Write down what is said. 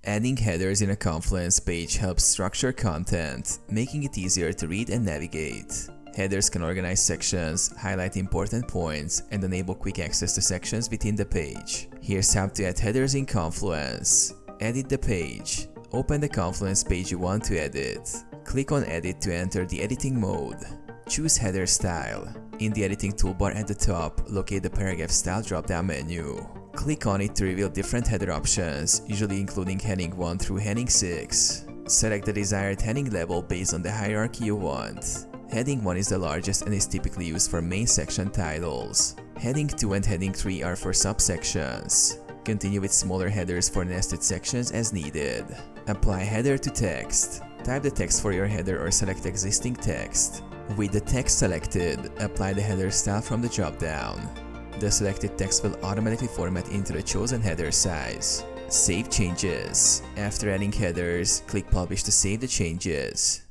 Adding headers in a Confluence page helps structure content, making it easier to read and navigate. Headers can organize sections, highlight important points, and enable quick access to sections within the page. Here's how to add headers in Confluence. Edit the page. Open the Confluence page you want to edit. Click on Edit to enter the editing mode. Choose Header Style. In the editing toolbar at the top, locate the Paragraph Style drop-down menu. Click on it to reveal different header options, usually including heading 1 through heading 6. Select the desired heading level based on the hierarchy you want. Heading 1 is the largest and is typically used for main section titles. Heading 2 and heading 3 are for subsections. Continue with smaller headers for nested sections as needed. Apply header to text. Type the text for your header or select existing text. With the text selected, apply the header style from the drop-down. The selected text will automatically format into the chosen header size. Save changes. After adding headers, click Publish to save the changes.